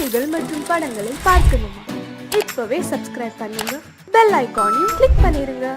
பாடல்கள் மற்றும் படங்களை பார்க்கணுமா? இப்பவே சப்ஸ்கிரைப் பண்ணுங்க, பெல் ஐகானையும் கிளிக் பண்ணிருங்க.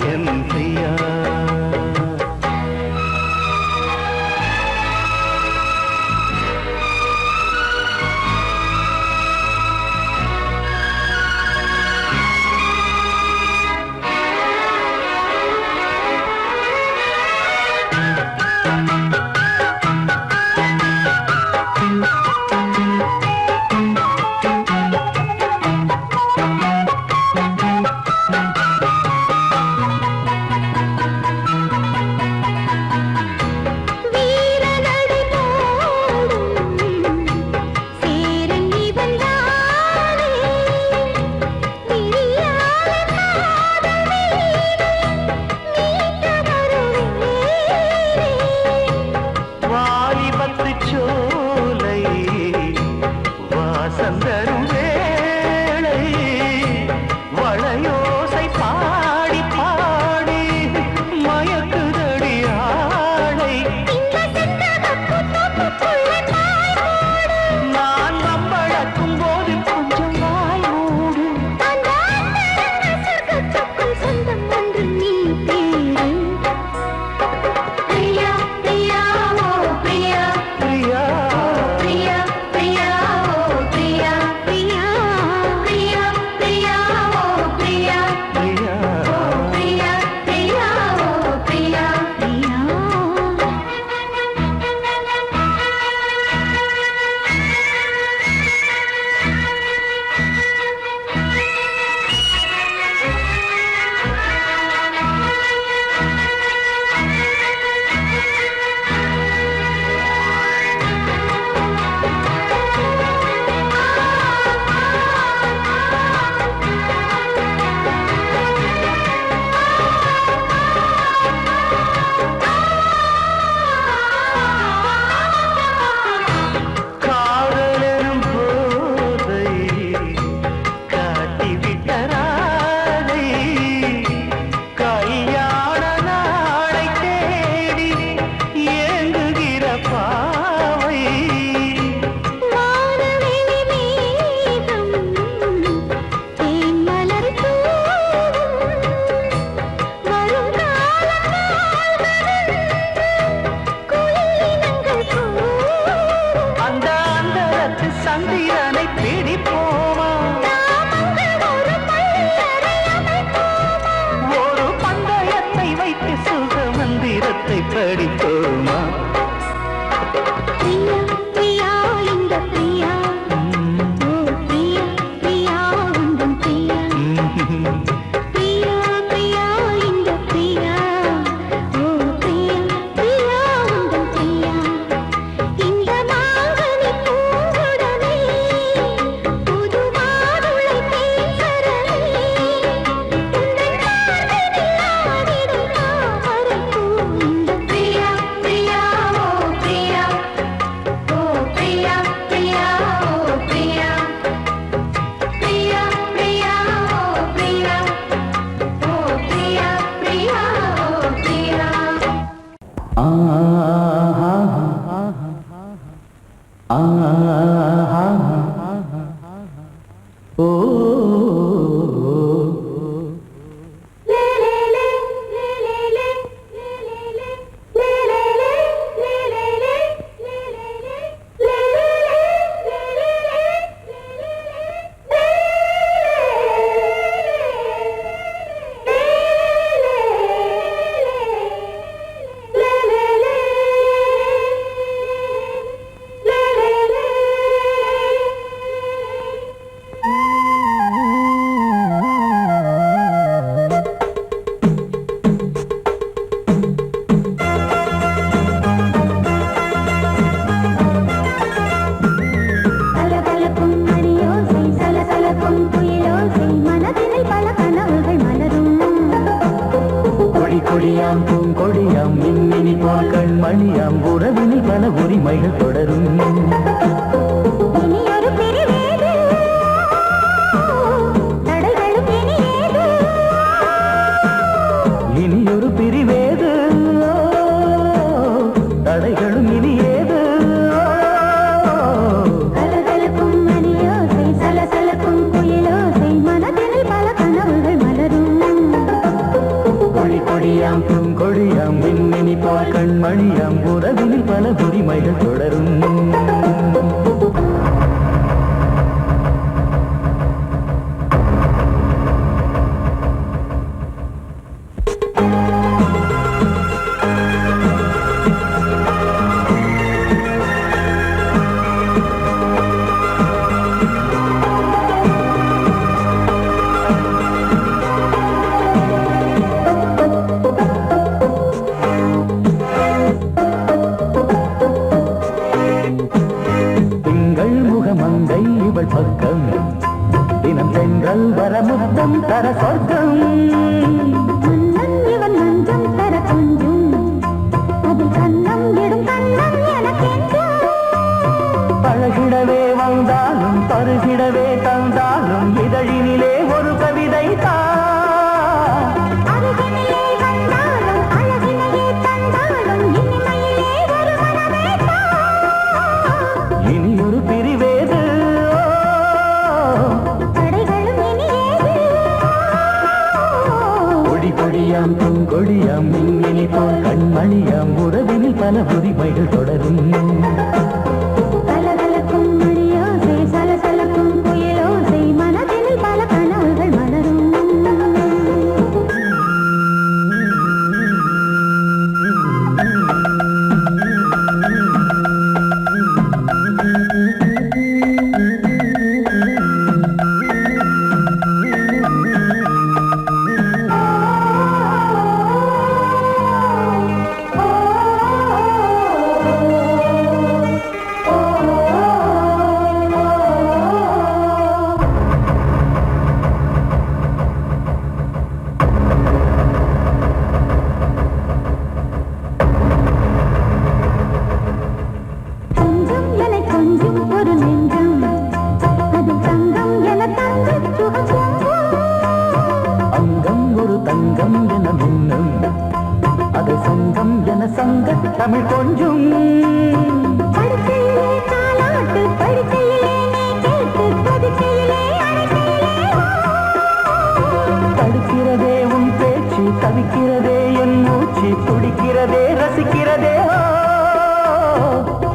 என் பிரியா. படிப்போமா கொடியாம் பூங்கொடியாம் மின்மினி போல் கண்மணியாம் உறவினில் பல உரிமைகள் தொடரும் இனியொரு பிரிவேது தடைகளும் இனியேது கலகலக்கும் மணியோசை சலசலக்கும் குயிலோசை மனதில் பல கனவுகள் மலரும் கொடியாம் பூங்கொடியாம் மின்மினி போல் கண்மணியாம் உறவினில் பல உரிமைகள் தொடரும். மங்கை இவள் பக்கம் தினம் சென்றல் வர முத்தம் தர சொர்க்கம். இவன் மஞ்சம் தர கொஞ்சம் அதில் கண்ணம் இடும் கண்ணம் எனக்கென்றும். பழகிடவே வந்தாலும் பருகிடவே தந்தாலும் இதழினிலே ஒரு கவிதை அருகினிலே வந்தாலும் அழகினையே தந்தாலும் இனிமையிலே ஒரு மனமே இனி ஒரு பிரிவேது தடைகளும் இனியேது. கொடி கொடியாம் பூங்கொடியாம் மின்மினி போல் கண்மணியாம் உறவினில் பல உரிமைகள் தொடரும். கலகலக்கும் மணியோசை சலசலக்கும் புயலோசை மனதினில் பல கனவுகள் மலரும். கொஞ்சம் என கொஞ்சம் ஒரு நெஞ்சம் அது தங்கம் என தங்க சுகம். அங்கம் ஒரு தங்கம் என மின்னும் அது சங்கம் என சங்க தமிழ் கொஞ்சம். படுக்கையிலே தாலாட்டு படுக்கையிலே நீ கேட்டு படுக்கையிலே தடுக்கிறதே உன் பேச்சு தவிக்கிறதே என் மூச்சு துடிக்கிறதே ரசிக்கிறதே.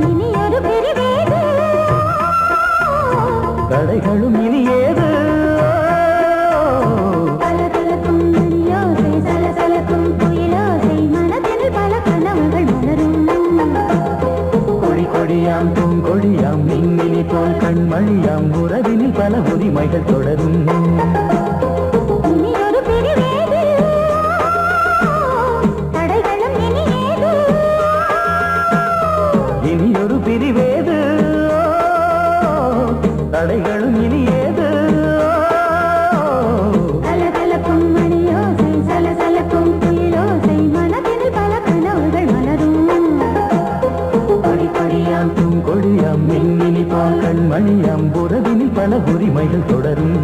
இனி ஒரு பிரிவேது கடைகளும் இனி ஏது கலகலக்கும் மணியோசை சலசலக்கும் புயலோசை மனதில் பல கனவுகள் மலரும். கொடி கொடியாம் பூங்கொடியாம் மின்மினி போல் கண்மணியாம் உறவினில் பல உரிமைகள் தொடரும். இனி ஒரு பிரிவேது தடைகளும் இனியேது. இனி ஒரு பிரிவேது தடைகளும் இனி ஏது. கலகலக்கும் மணியோசை சலசலக்கும் புயலோசை மனதில் பல கனவுகள் மலரும். கொடி கொடியாம் பூங்கொடியாம் மின்மினி போல் கண்மணியாம் உறவினில் பல உரிமைகள் தொடரும்.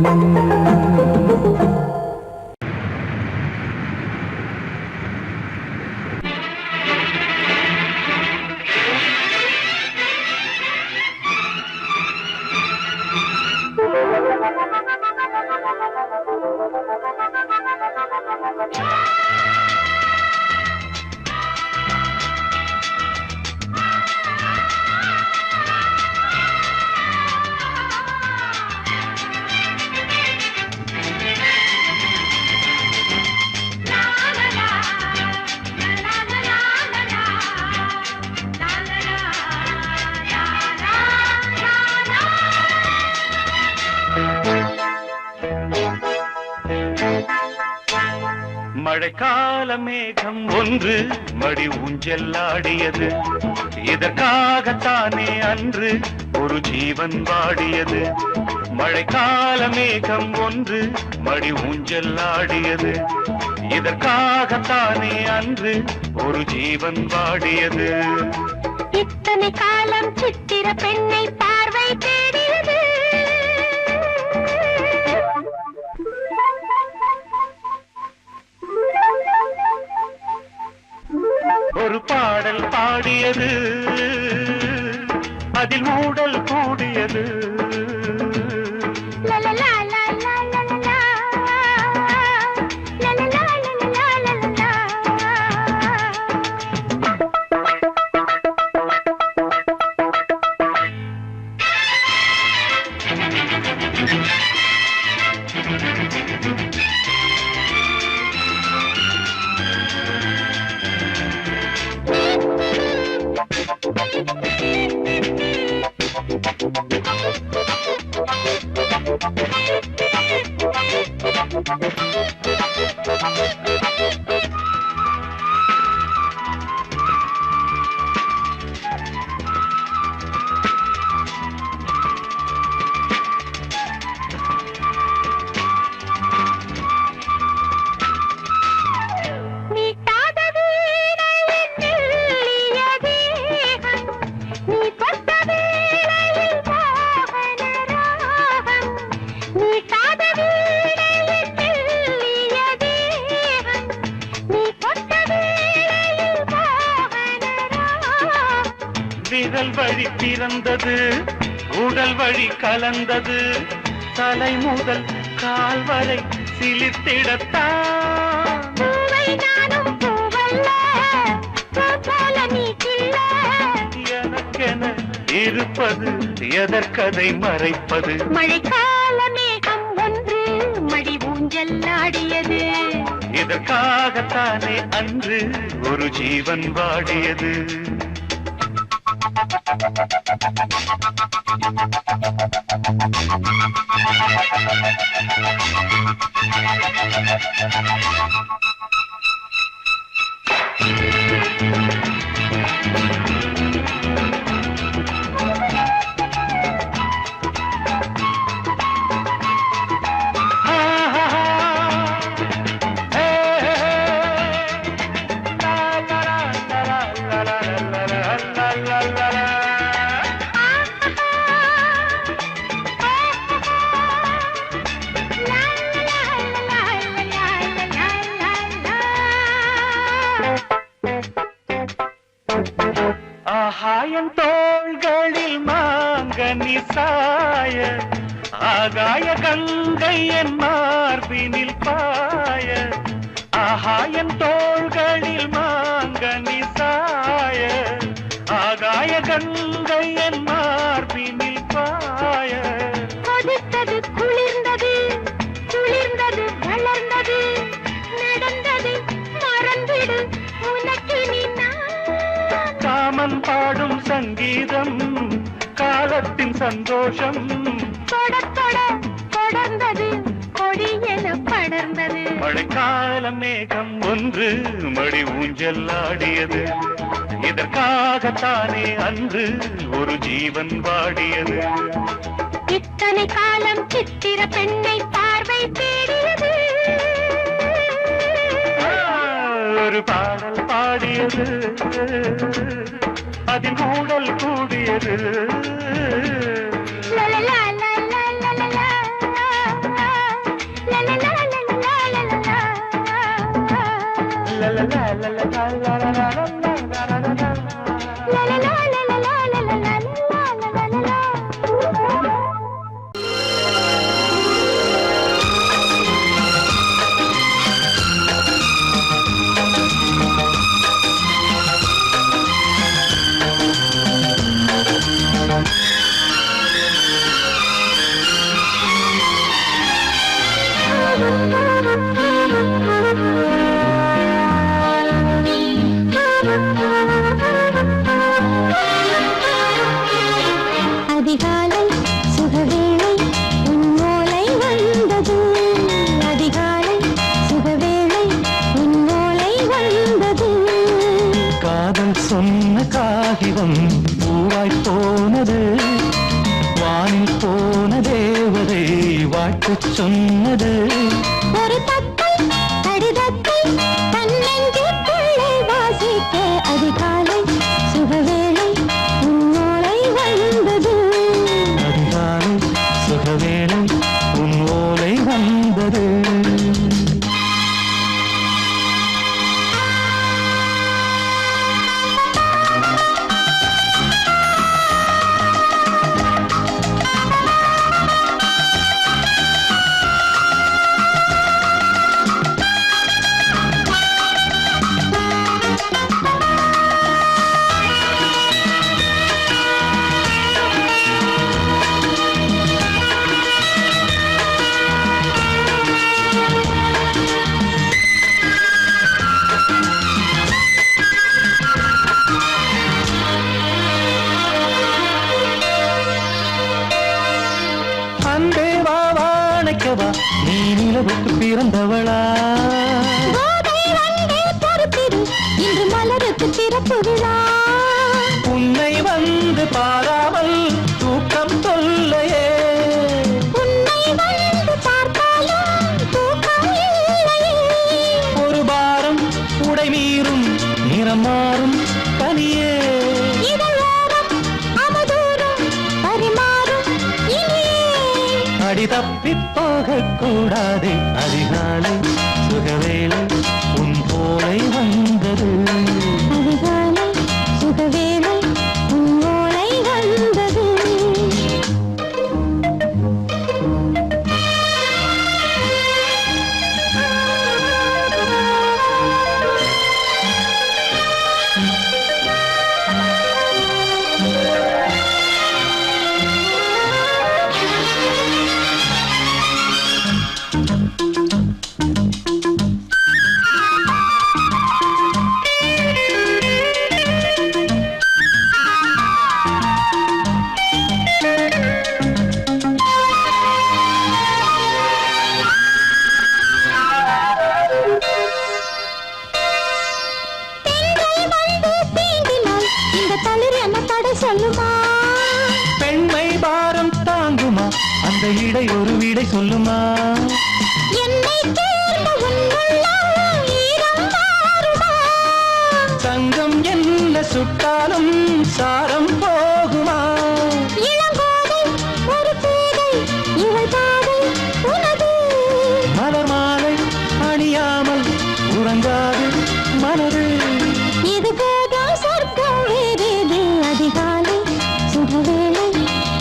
மழைக்கால மேகம் ஒன்று மடி ஊஞ்செல்லாடியது. இதற்காகத்தானே அன்று ஒரு ஜீவன் வாடியது. மழைக்கால மேகம் ஒன்று மடி ஊஞ்செல்லாடியது. இதற்காகத்தானே அன்று ஒரு ஜீவன் வாடியது. இத்தனை காலம் சித்திர பெண்ணை பார்வை தேடியது. ஒரு பாடல் பாடியது அதில் ஊடல் கூடியது. லலலா லலலா லலலா லலலா லலலா லலலா விரல் வழி பிறந்தது, உடல் வழி கலந்தது, தலை முதல் கால் வரை சிலிர்த்திடத்தான். பூவை நானும் பூவல்ல, பூ போல நீ கிள்ள. எனக்கென இருப்பது எதற்கதை மறைப்பது? மழைக்கால மேகம் ஒன்று மடி ஊஞ்சல் ஆடியது. இதற்காகத்தானே அன்று ஒரு ஜீவன் வாடியது. ஆகாயம் தோள்களில் மாங்கனி சாய, ஆகாய கங்கை என் மார்பினில் பாய. ஆகாயம் தோள்களில் மாங்கனி சாய, ஆகாய கங்கை என் மார்பினில் பாய. கொதித்தது குளிர்ந்தது, குளிர்ந்தது வளர்ந்தது, நடந்தது மறந்திடு உனக்கு நீ. காமன் பாடும் சங்கீதம், காலத்தின் சந்தோஷம். தொட தொட தொடர்ந்தது, கொடி என படர்ந்தது. மழைக்கால மேகம் ஒன்று மடி ஊஞ்சல் ஆடியது. இதற்காகத்தானே அன்று ஒரு ஜீவன் வாடியது. இத்தனை காலம் சித்திர பெண்ணை பார்வை தேடியது. ஒரு பாடல் பாடியது, அதில் கூடல் கூடியது. லலலா லலலா லலலா, லலலா லலலா லலலா. லலலா லலலா லலலா லலலா. லலலா லலலா லலலா லலலா. அதிகாலை சுகவேளை உன்னோலை வந்தது. அதிகாலை சுகவேளை உன்னோலை வந்தது. காதல் சொன்ன காகிதம் பூவாய் போனது, வானில் போன தேவதை வாழ்த்துச் சொன்னது. ஒரு தத்தை கடிதத்தை தன்னெஞ்சுக்குள்ளே வாசிக்க அதிகாலை சுகவேளை உன்னோலை வந்தது. அதிகாலை சுகவேளை உன் ஓலை வந்தது. நீ நிலவுக்கு பிறந்தவளா? கோதை வந்தே பொறுப்பிரு, இன்று மலருக்கு திறப்பு விழா. உன்னை வந்து பாராமல் தூக்கம் சொல்லையே. உன்னை வந்து பார்த்தாலும் தூக்கம் இல்லையே. ஒரு பாரம் உடை மீறும் நிறம் மாறும் கனியே. இதழோரம் அவதூறும் பரிமாறும் இனியே. அடி தப்பிப் போகக் கூடாதே. அதிகாலை சுகவேளை உன் போலை வந்தது. அதிகாலை சுகவேளை உன்னோலை விடை ஒரு விடை சொல்லுமா என்னை தேர்ந்த உன்னுள்ளம் ஈரம் மாறுமா? தங்கம் என்ன சுட்டாலும் சாரம் போகுமா இளங்கோதை ஒரு பேதை இவள் பாதை உனது. மலர் மாலை அணியாமல் உறங்காது மனது இது போதும் சொர்க்கம் வேறேது. அதிகாலை சுகவேளை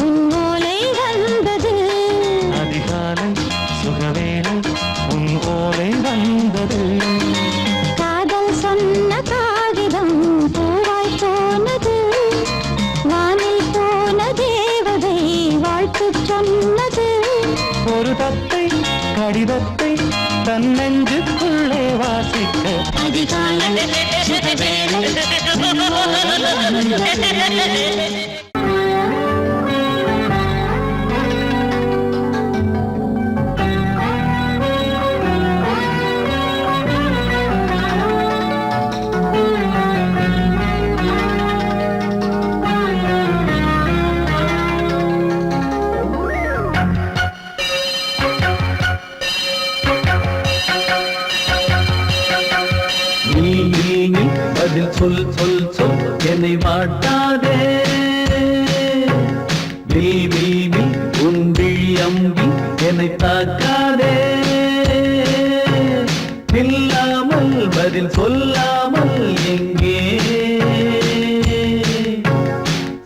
உன் ஓலை வந்தது. அதிகாலை சுகவேளை உன் ஓலை வந்தது காதல் சொன்ன காகிதம் பூவாய் போனது. வானில் போன தேவதை வாழ்த்து சொன்னது. ஒரு தத்தை கடிதத்தை தன் நெஞ்சுக்குள்ளே வாசிக்க அதிகாலை சுகவேளை உன் ஓலை வந்தது. நீ பதில் சொல் சொல் சொல் என்னை வாட்டாதே நீ உன் விழி அம்பி என்னை தாக்காதே இல்லாமல் பதில் சொல்லாமல் எங்கே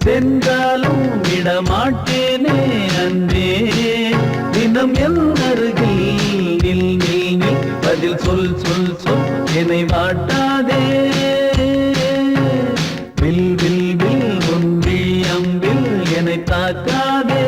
சென்றாலும் விடமாட்டேனே அன்பே தினம் என் அருகில் நில் நில் நில் பதில் சொல் சொல் சொல் என்னை வாட்டாதே வில் வில் வில் ஒன்றி அம்பில் என்னை தாக்காதே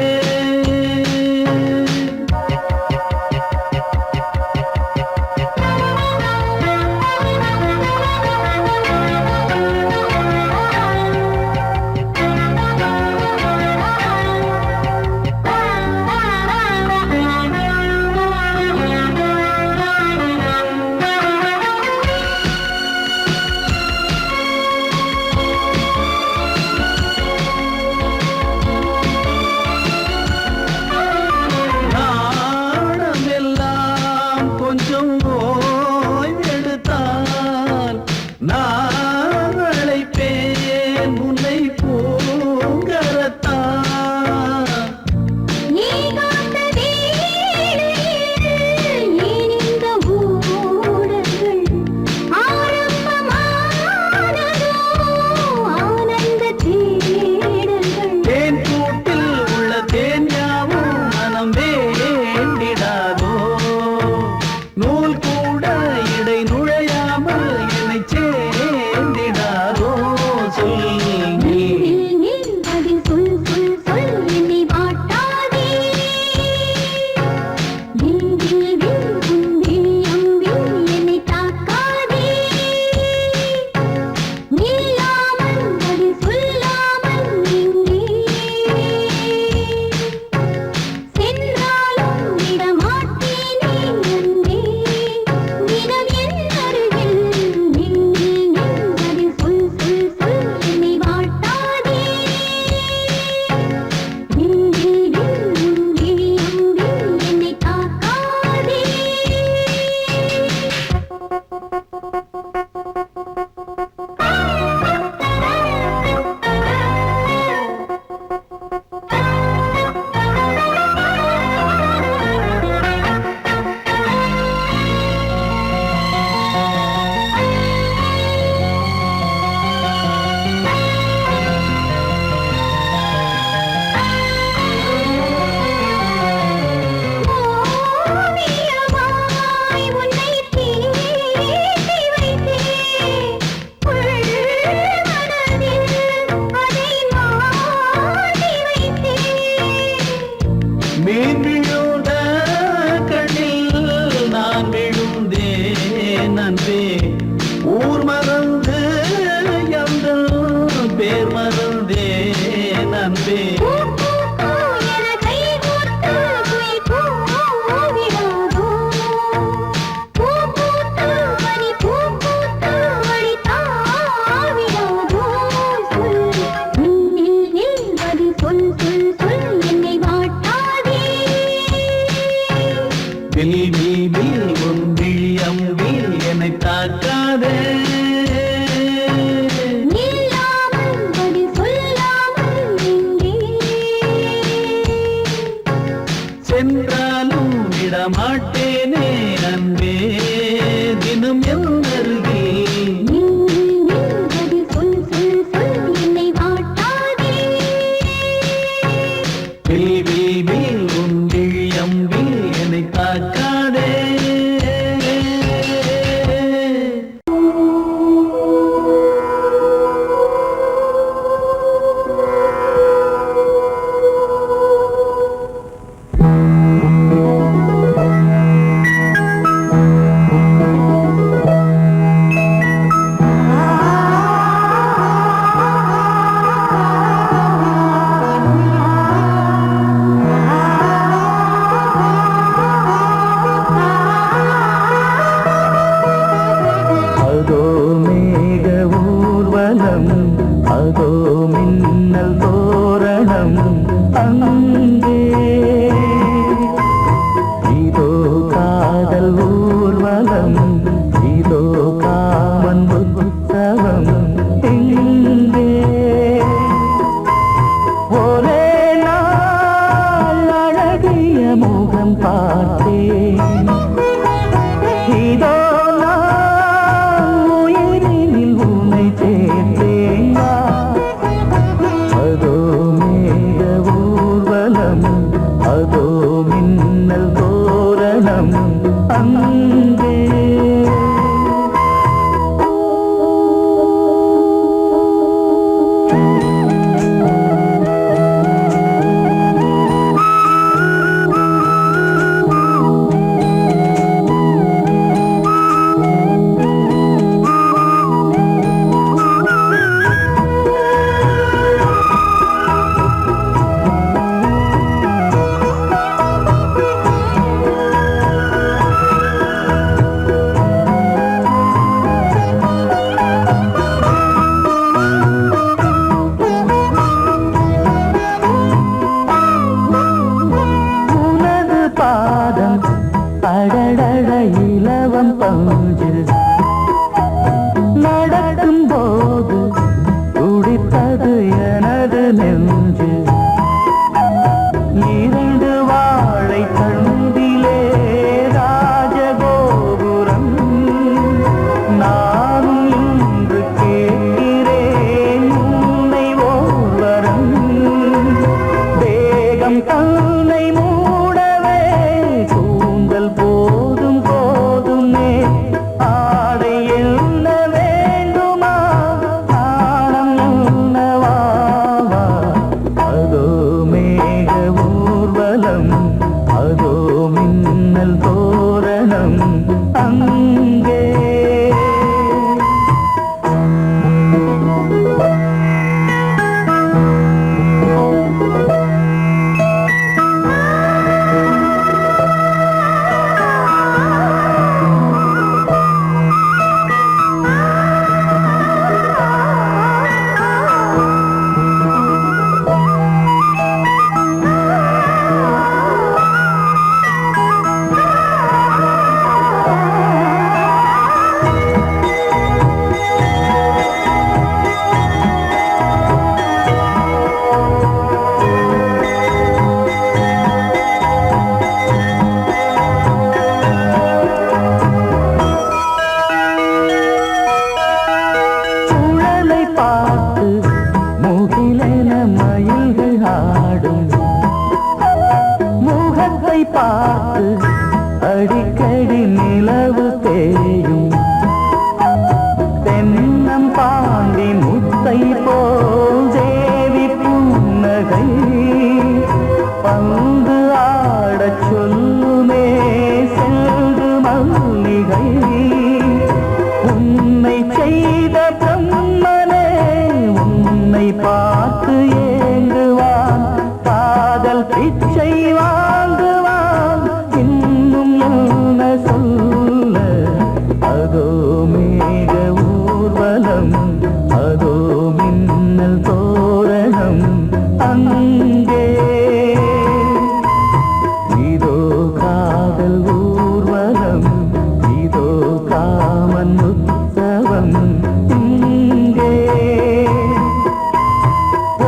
இங்கே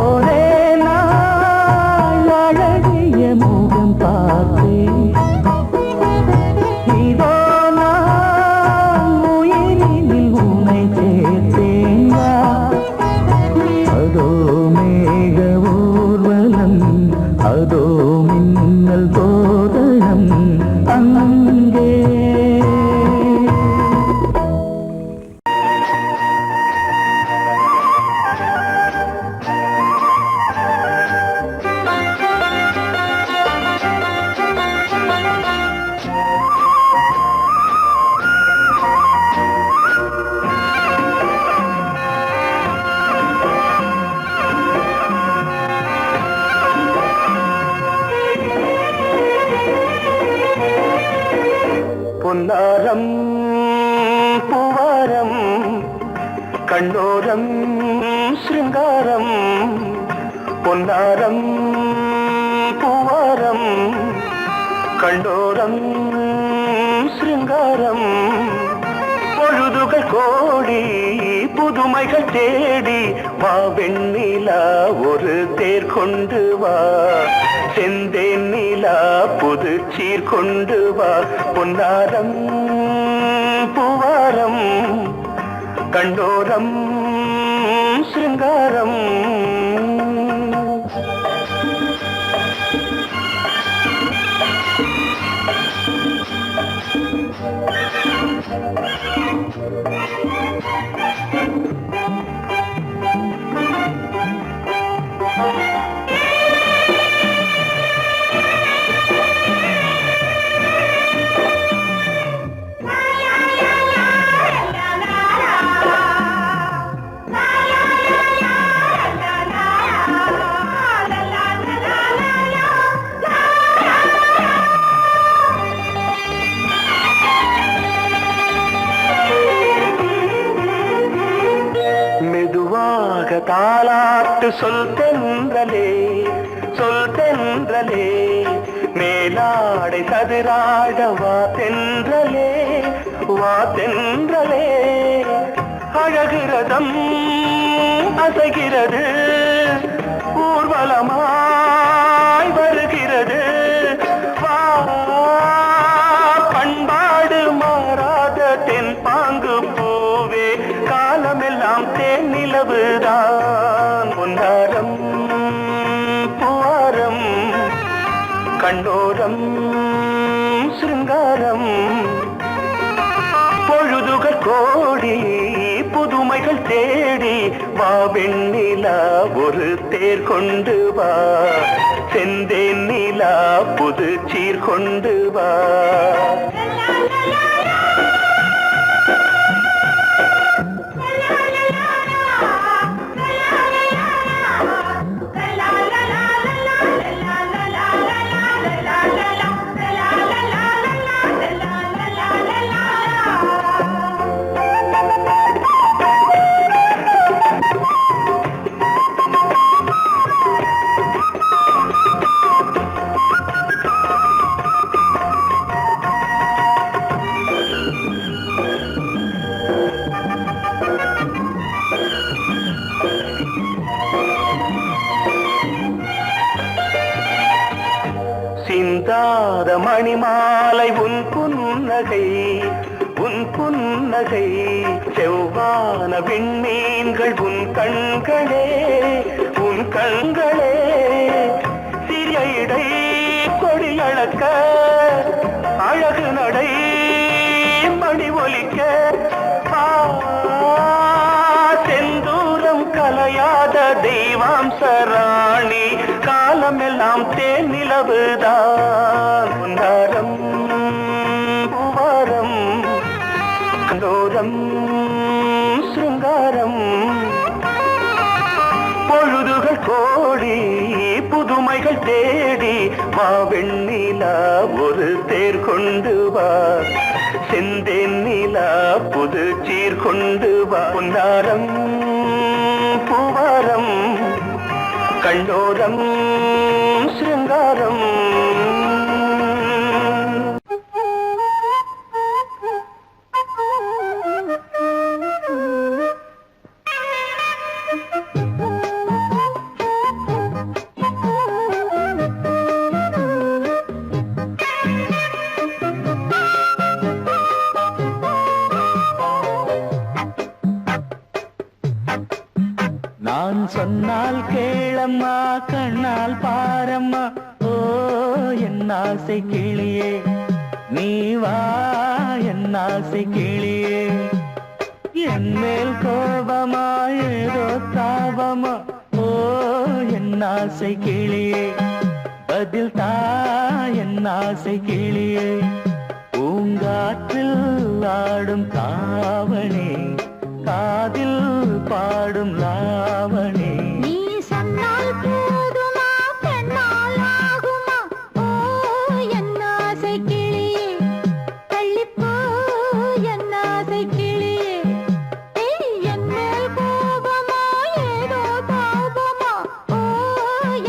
ஒரே நாள் அழகிய முகம் பார்த்தேன் இதோ நான் உயிரினில் உன்னை சேர்த்தேன் அதோ மேக ஊர்வலம் அதோ மின்னல் தோரணம் அங்கே பொன்னாரம் பூவாரம் கண்ணோரம் சிருங்காரம் பொன்னாரம் பூவாரம் கண்ணோரம் சிருங்காரம் பொழுதுகள் கோடி புதுமைகள் தேடி வா வெண்ணிலா ஒரு தேர் கொண்டு வா செந்தேன் நிலா புது சீர் கொண்டு வா பொன்னாரம் பூவாரம் கண்டோரம் சிருங்காரம் தாலாட்டு சொல் தென்றலே மேலாடை சதுராட வா தென்றலே அழகிறதம் அசைகிறது ஊர்வலமாய் வருகிறது வா பண்பாடு மாறாத தென் பாங்கு பூவே காலமெல்லாம் தேன் நிலவுதான் பொன்னாரம் பூவாரம் கண்ணோரம் சிருங்காரம் பொழுதுகள் கோடி புதுமைகள் தேடி வா வெண்ணிலா ஒரு தேர் கொண்டு வா செந்தேன் நிலா புது சீர் கொண்டு வா சிந்தாத மணிமாலை உன் புன்னகை செவ்வான விண்மீன்கள் உன் கண்களே சிறிய இடை கொடியளக்க அழகு நடை மணி ஒலிக்க செந்தூரம் கலையாத தெய்வாம்சராணி காலமெல்லாம் தேன் நிலவுதான் பொன்னாரம் பூவாரம் கண்டோரம் சிருங்காரம் பொழுதுகள் கோடி புதுமைகள் தேடி வா வெண்ணிலா ஒரு தேர் கொண்டு வா செந்தேன் நிலா புது சீர் கொண்டு வா பொன்னாரம் பூவாரம் கண்டோரம் சிருங்காரம் நான் சொன்னால் கேளம்மா கண்ணால் பாரம்மா ஓ என் ஆசை கிளியே நீ வா என் ஆசை கிளியே என் மேல் கோபமா ஏதோ தாபமா ஓ என் ஆசை கிளியே பதில் தா என் ஆசை கிளியே பூங்காற்றில் ஆடும் தாவணி காதில் பாடும் லாவணி நீ சொன்னால் போதுமா பெண்ணால் ஆகுமா ஓ என் ஆசை கிளியே தள்ளிப்போ என் ஆசை கிளியே என் மேல் கோபமா ஏதோ தாபமா ஓ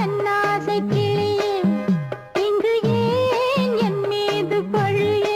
என் ஆசை கிளியே இங்கு ஏன் என் மீது பழியே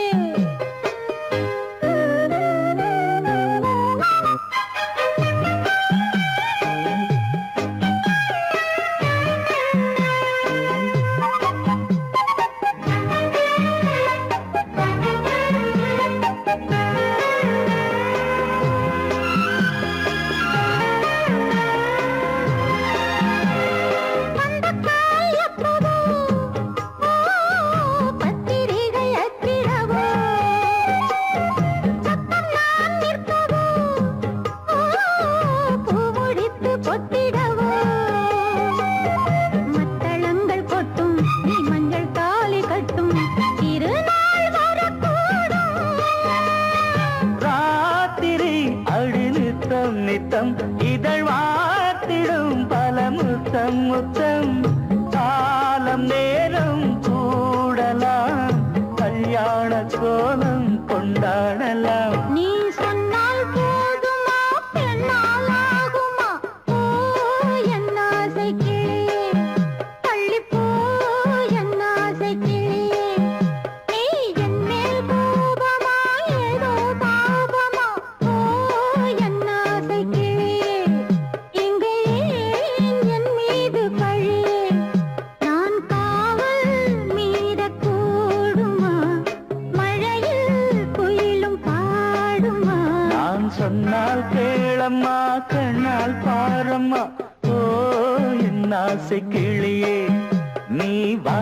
நித்தம் இதழ் வாத்திடும் பல முத்தம் முத்தம் காலம் நேரம் கூடலாம் கல்யாண கோலம் கொண்டாடலாம் நீ சொன்னால் போதுமா பெண்ணால் ஆகுமா ஓ என் ஆசை கிளியே தள்ளிப்போ என் ஆசை கிளியே நீ என் மேல் கோபமா ஏதோ தாபமா ஓ என் ஆசை கிளியே இங்கே ஏன் என் மீது பழியே நான் காவல் மீறக்கூடுமா மழையில் குயிலும் பாடுமா நான் சொன்னால் கேளம்மா கண்ணால் பாரம்மா ஓ என் ஆசை கிளியே நீ வா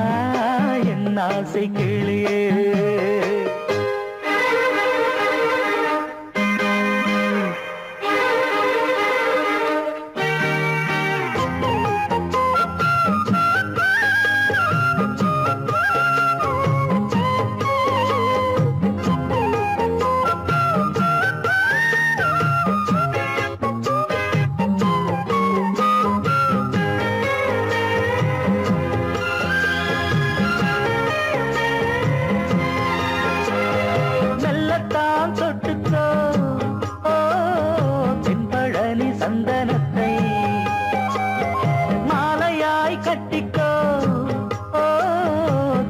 என் ஆசை கிளியே மெல்லத்தான் தொட்டுக்கோ ஓ தென்பழனி சந்தனத்தை மாலையாய் கட்டிக்கோ ஓ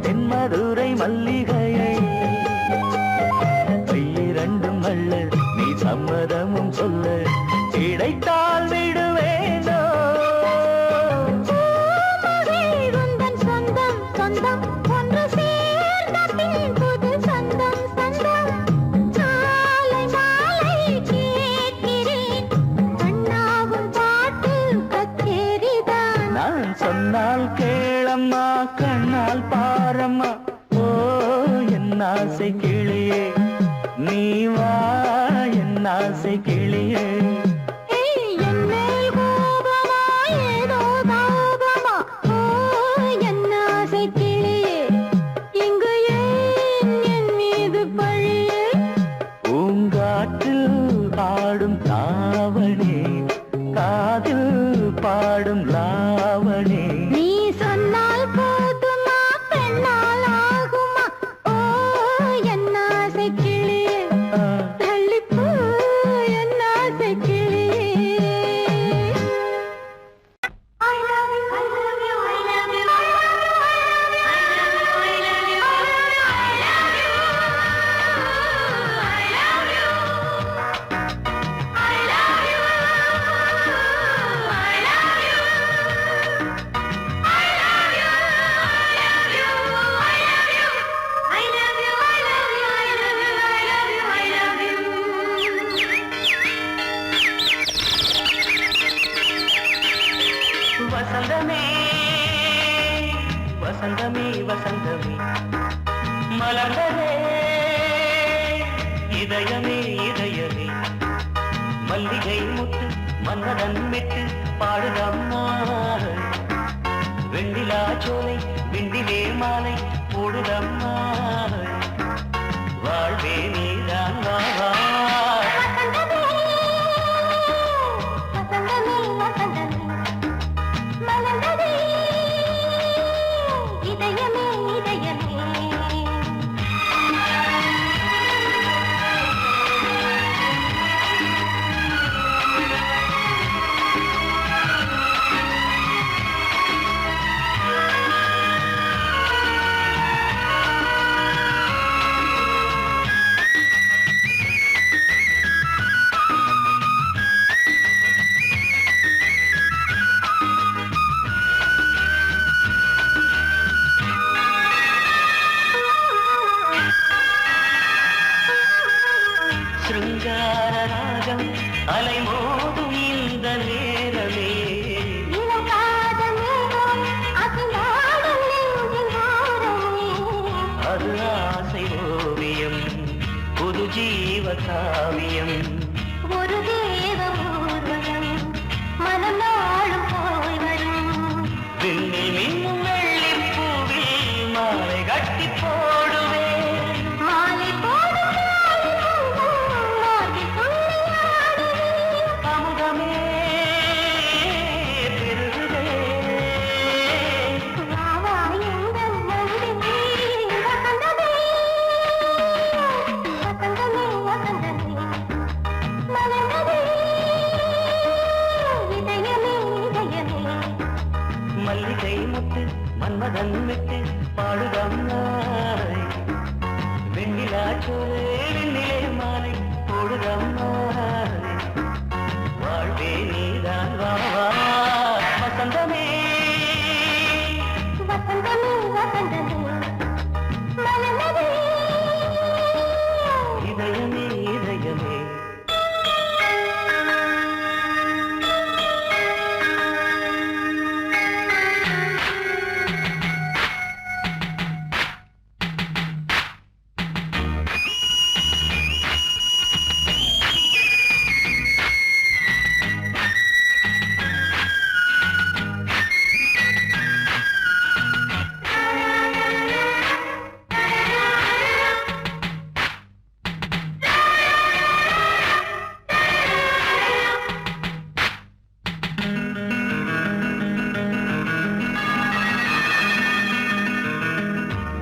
தென்மதுரை மல்லிகையை கையிரண்டும் அள்ள நீ சம்மதமும் சொல்ல கிடைத்தால் விடுவேனோ உந்தன் சொந்தம் சொந்தம் ஒன்று சேர்ந்த பின் புது சொந்தம் சொந்தம் மாலை மாலை கேட்கிறேன் கண்ணாவும் பாட்டு கச்சேரிதான் நான் சொன்னால் கேளம்மா கண்ணால் பாரம்மா ஓ என் ஆசை கிளியே நீ வா என் ஆசை கிளியே என் மேல் கோபமா ஏதோ தாபமா ஓ என் ஆசை கிளியே இங்கு ஏன் என் மீது பழியே பூங்காற்றில் ஆடும் தாவணி காதில் பாடும் லாவணி நீ சொன்னால் போதுமா பெண்ணால் ஆகுமா ஓ என் ஆசை கிளியே தள்ளிப்போ என் ஆசை கிளியே I love you, I love you, I love you, I love you, I love you, I love you, I love you, I love you, I love you, I love you. வசந்தமே வசந்தமே வசந்தமே மலர்ந்ததே இதயமே இதயமே மல்லிகை முத்து மன்னதன் விட்டு பாடுதம்மா வெண்ணிலா சோலை விண்டிலே மாலை போடுதம்மா வாழ்வே நீதான் வா வா வசந்தமே வசந்தமே மலர்ந்ததே இதயமே இதயமே சிருங்கார ராகம் அலைமோதும் இந்த நேரமே இளம் காதமேகம் அசைந்தாடும் நெஞ்சின் ஓரமே அது ஆசை ஓவியம் புது ஜீவ காவியம் ஒரு தேவ ஊர்வலம் மனம் நாளும் போய் வரும் விண்ணில் மின்னும் வெள்ளி பூவில் மாலை கட்டி போடுவேன் மாலை போடும் மார்பில் துள்ளியாடுவேன் அமுதமே பெருகுதே வாவா எங்கள் நந்தினி வசந்தமே வசந்தமே வசந்தமே மலர்ந்ததே இதயமே இதயமே மல்லிகை முத்து மன்மதன் விட்டு பாடுதம்மாய் வெண்ணிலா சோலை வெண்ணிலே மாலை போடுதம்மாய் வாழ்வே நீதான் வா வா வசந்தமே வசந்தமே வசந்தமே மலர்ந்ததே இதயமே இதயமே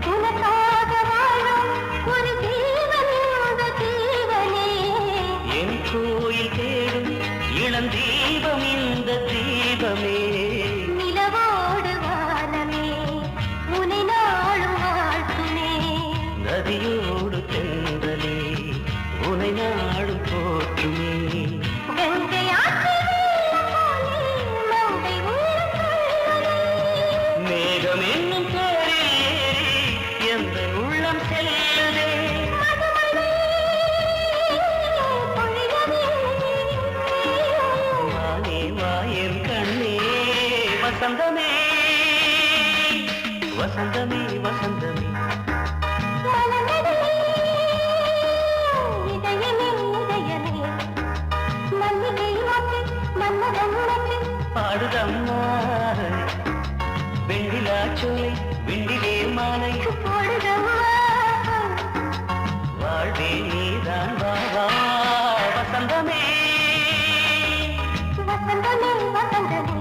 உனக்காக வாழும் ஒரு ஜீவன் இந்த ஜீவனே என் கோயில் தேடும் இளம் தீபம் இந்த தீபமே நிலவோடு வானமே உனை நாளும் வாழ்த்துமே நதியோடு தென்றலே உனை நாடும் போற்றுமே கங்கை ஆற்று வெள்ளம் போலே மங்கை உள்ளம் கொள்ளுமே. மேகம் என்னும் பேரில் ஏறி எந்த உள்ளம் செல்லுதே மதுமழை பொழியவே. வானே வாயன் கண்ணே வசந்தமே வசந்தமே வசந்தமே மலர்ந்ததே இதயமே இதயமே மல்லிகை மொட்டு மன்மதன் மொட்டு பாடுதம்மா வெண்ணிலா சோலை விண்டிலே மாலை போடுதம்மா வாழ்வே நீதான் வா வா வசந்தமே வசந்தமே வசந்தமே